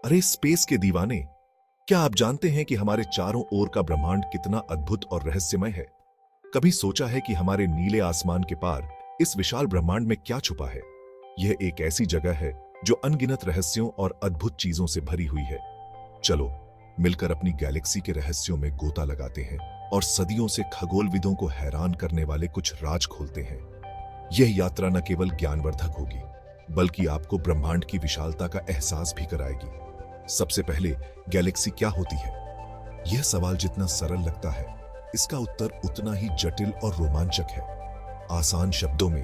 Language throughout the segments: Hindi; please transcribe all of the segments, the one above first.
अरे स्पेस के दीवाने, क्या आप जानते हैं कि हमारे चारों ओर का ब्रह्मांड कितना अद्भुत और रहस्यमय है? कभी सोचा है कि हमारे नीले आसमान के पार इस विशाल ब्रह्मांड में क्या छुपा है? यह एक ऐसी जगह है जो अनगिनत रहस्यों और अद्भुत चीजों से भरी हुई है। चलो मिलकर अपनी गैलेक्सी के रहस्यों में गोता लगाते हैं और सदियों से खगोलविदों को हैरान करने वाले कुछ राज खोलते हैं। यह यात्रा न केवल ज्ञानवर्धक होगी, बल्कि आपको ब्रह्मांड की विशालता का एहसास भी कराएगी। सबसे पहले, गैलेक्सी क्या होती है? यह सवाल जितना सरल लगता है, इसका उत्तर उतना ही जटिल और रोमांचक है। आसान शब्दों में,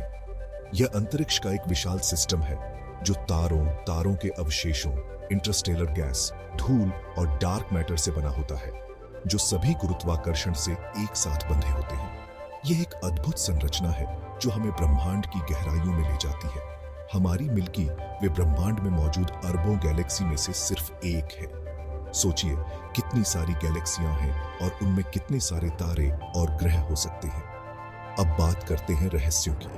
यह अंतरिक्ष का एक विशाल सिस्टम है जो तारों के अवशेषों, इंटरस्टेलर गैस, धूल और डार्क मैटर से बना होता है, जो सभी गुरुत्वाकर्षण से एक साथ बंधे होते हैं। यह एक अद्भुत संरचना है जो हमें ब्रह्मांड की गहराइयों में ले जाती है। हमारी मिल्की वे ब्रह्मांड में मौजूद अरबों गैलेक्सी में से सिर्फ एक है। सोचिए कितनी सारी गैलेक्सियां हैं और उनमें कितने सारे तारे और ग्रह हो सकते हैं। अब बात करते हैं रहस्यों की।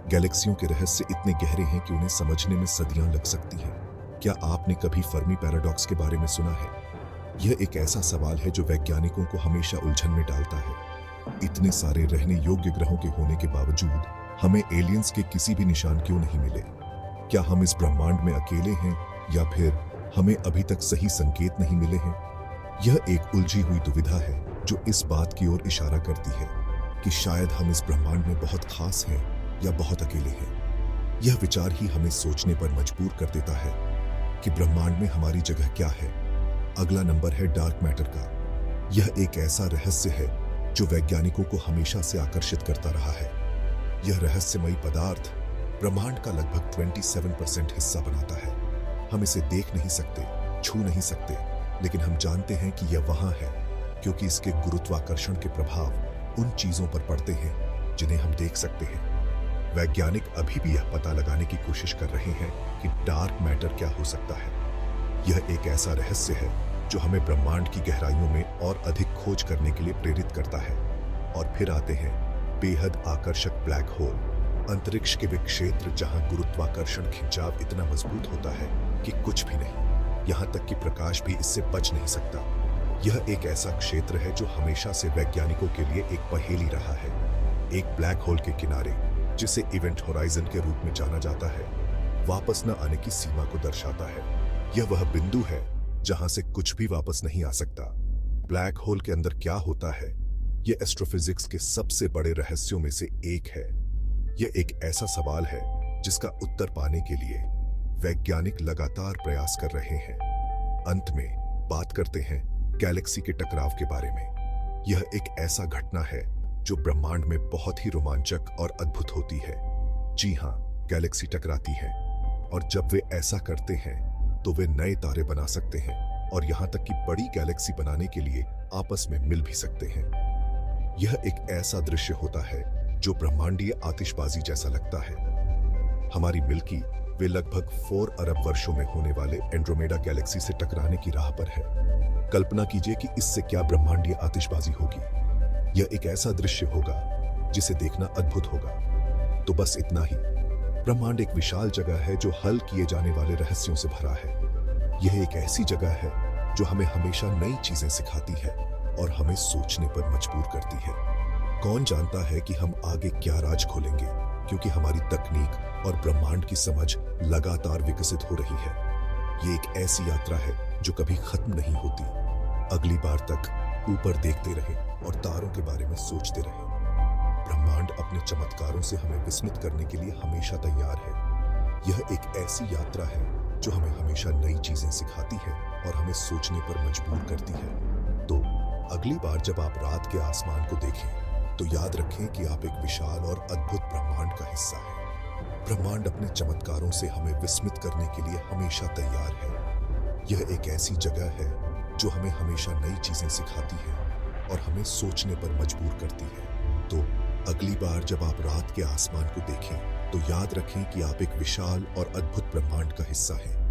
गैलेक्सियों के रहस्य इतने गहरे हैं कि उन्हें समझने में सदियां लग सकती हैं। क्या आपने कभी फर्मी पैराडॉक्स के बारे में सुना है? यह एक ऐसा सवाल है जो वैज्ञानिकों को हमेशा उलझन में डालता है। इतने सारे रहने योग्य ग्रहों के होने के बावजूद हमें एलियंस के किसी भी निशान क्यों नहीं मिले? क्या हम इस ब्रह्मांड में अकेले हैं या फिर हमें अभी तक सही संकेत नहीं मिले हैं? यह एक उलझी हुई दुविधा है जो इस बात की ओर इशारा करती है कि शायद हम इस ब्रह्मांड में बहुत खास हैं या बहुत अकेले हैं। यह विचार ही हमें सोचने पर मजबूर कर देता है कि ब्रह्मांड में हमारी जगह क्या है। अगला नंबर है डार्क मैटर का। यह एक ऐसा रहस्य है जो वैज्ञानिकों को हमेशा से आकर्षित करता रहा है। यह रहस्यमयी पदार्थ ब्रह्मांड का लगभग 27% हिस्सा बनाता है। हम इसे देख नहीं सकते, छू नहीं सकते, लेकिन हम जानते हैं कि यह वहां है क्योंकि इसके गुरुत्वाकर्षण के प्रभाव उन चीजों पर पड़ते हैं जिन्हें हम देख सकते हैं। वैज्ञानिक अभी भी यह पता लगाने की कोशिश कर रहे हैं कि डार्क मैटर क्या हो सकता है। यह एक ऐसा रहस्य है जो हमें ब्रह्मांड की गहराइयों में और अधिक खोज करने के लिए प्रेरित करता है। और फिर आते हैं बेहद आकर्षक ब्लैक होल, अंतरिक्ष के वे क्षेत्र जहां गुरुत्वाकर्षण खिंचाव इतना मजबूत होता है कि कुछ भी नहीं, यहां तक कि प्रकाश भी इससे बच नहीं सकता। यह एक ऐसा क्षेत्र है जो हमेशा से वैज्ञानिकों के लिए एक पहेली रहा है। एक ब्लैक होल के किनारे, जिसे इवेंट होराइजन के रूप में जाना जाता है, वापस न आने की सीमा को दर्शाता है। यह वह बिंदु है जहां से कुछ भी वापस नहीं आ सकता। ब्लैक होल के अंदर क्या होता है, यह एस्ट्रोफिजिक्स के सबसे बड़े रहस्यों में से एक है। यह एक ऐसा सवाल है जिसका उत्तर पाने के लिए वैज्ञानिक लगातार प्रयास कर रहे हैं। अंत में बात करते हैं गैलेक्सी के टकराव के बारे में। यह एक ऐसा घटना है जो ब्रह्मांड में बहुत ही रोमांचक और अद्भुत होती है। जी हाँ, गैलेक्सी टकराती है और जब वे ऐसा करते हैं तो वे नए तारे बना सकते हैं और यहां तक कि बड़ी गैलेक्सी बनाने के लिए आपस में मिल भी सकते हैं। यह एक ऐसा दृश्य होता है जो ब्रह्मांडीय आतिशबाजी जैसा लगता है। हमारी मिल्की वे लगभग 4 अरब वर्षों में होने वाले एंड्रोमेडा गैलेक्सी से टकराने की राह पर है। कल्पना कीजिए कि इससे क्या ब्रह्मांडीय आतिशबाजी होगी। यह एक ऐसा दृश्य होगा जिसे देखना अद्भुत होगा। तो बस इतना ही। ब्रह्मांड एक विशाल जगह है जो हल किए जाने वाले रहस्यों से भरा है। यह एक ऐसी जगह है जो हमें हमेशा नई चीजें सिखाती है और हमें सोचने पर मजबूर करती है। कौन जानता है कि हम आगे क्या राज खोलेंगे, क्योंकि हमारी तकनीक और ब्रह्मांड की समझ लगातार विकसित हो रही है। ये एक ऐसी यात्रा है जो कभी खत्म नहीं होती। अगली बार तक ऊपर देखते रहें और तारों के बारे में सोचते रहें। ब्रह्मांड अपने चमत्कारों से हमें विस्मित करने के लिए हमेशा तैयार है। यह एक ऐसी यात्रा है जो हमें हमेशा नई चीजें सिखाती है और हमें सोचने पर मजबूर करती है। तो अगली बार जब आप रात के आसमान को देखें तो याद रखें कि आप एक विशाल और अद्भुत ब्रह्मांड का हिस्सा हैं। ब्रह्मांड अपने चमत्कारों से हमें विस्मित करने के लिए हमेशा तैयार है। यह एक ऐसी जगह है जो हमें हमेशा नई चीजें सिखाती है और हमें सोचने पर मजबूर करती है। तो अगली बार जब आप रात के आसमान को देखें तो याद रखें कि आप एक विशाल और अद्भुत ब्रह्मांड का हिस्सा हैं।